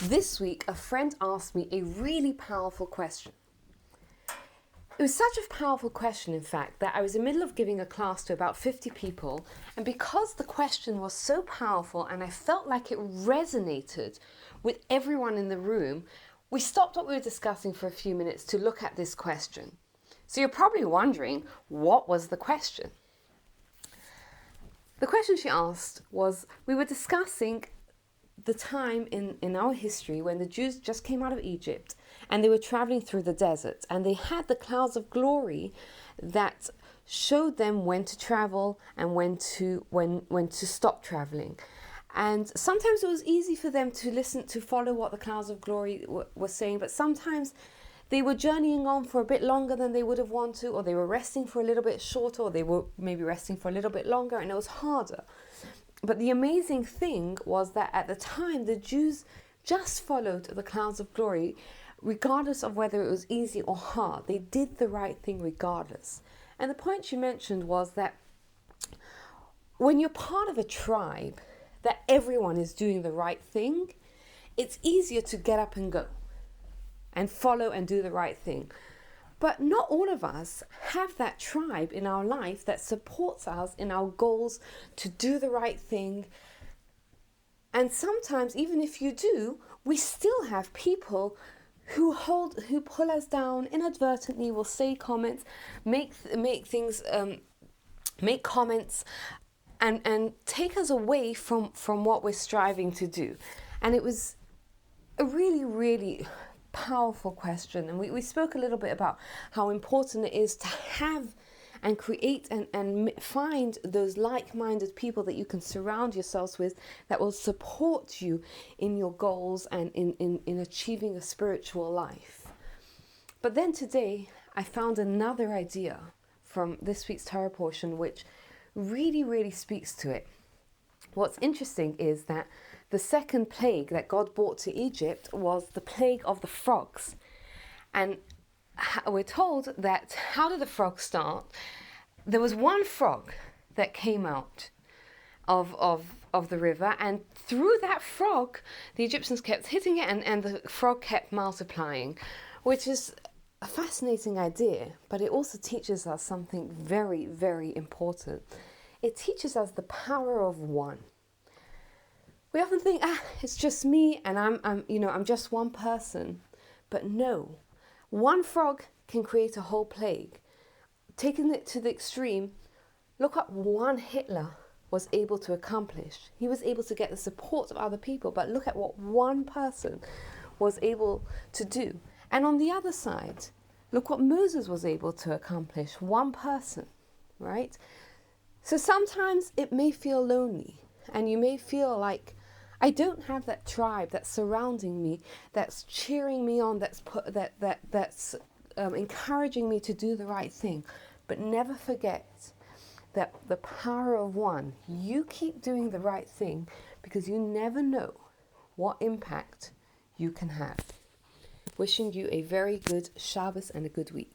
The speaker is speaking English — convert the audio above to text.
This week, a friend asked me a really powerful question. It was such a powerful question, in fact, that I was in the middle of giving a class to about 50 people, and because the question was so powerful and I felt like it resonated with everyone in the room, we stopped what we were discussing for a few minutes to look at this question. So you're probably wondering, what was the question? The question she asked was, we were discussing the time in our history when the Jews just came out of Egypt and they were traveling through the desert, and they had the clouds of glory that showed them when to travel and when to stop traveling. And sometimes it was easy for them to follow what the clouds of glory were saying, but sometimes they were journeying on for a bit longer than they would have wanted to, or they were resting for a little bit shorter, or they were maybe resting for a little bit longer, and it was harder. But the amazing thing was that at the time, the Jews just followed the clouds of glory, regardless of whether it was easy or hard. They did the right thing regardless. And the point she mentioned was that when you're part of a tribe, that everyone is doing the right thing, it's easier to get up and go and follow and do the right thing. But not all of us have that tribe in our life that supports us in our goals to do the right thing. And sometimes, even if you do, we still have people who pull us down inadvertently, will say comments, make comments, and take us away from what we're striving to do. And it was a really, really powerful question, and we spoke a little bit about how important it is to have and create and find those like-minded people that you can surround yourselves with, that will support you in your goals and in achieving a spiritual life. But then today I found another idea from this week's Torah portion which really, really speaks to it. What's interesting is that the second plague that God brought to Egypt was the plague of the frogs. And we're told that, how did the frogs start? There was one frog that came out of the river, and through that frog, the Egyptians kept hitting it, and the frog kept multiplying, which is a fascinating idea, but it also teaches us something very, very important. It teaches us the power of one. We often think, it's just me and I'm just one person. But no, one frog can create a whole plague. Taking it to the extreme, look what one Hitler was able to accomplish. He was able to get the support of other people, but look at what one person was able to do. And on the other side, look what Moses was able to accomplish, one person, right? So sometimes it may feel lonely, and you may feel like, I don't have that tribe that's surrounding me, that's cheering me on, that's encouraging me to do the right thing. But never forget that the power of one. You keep doing the right thing, because you never know what impact you can have. Wishing you a very good Shabbos and a good week.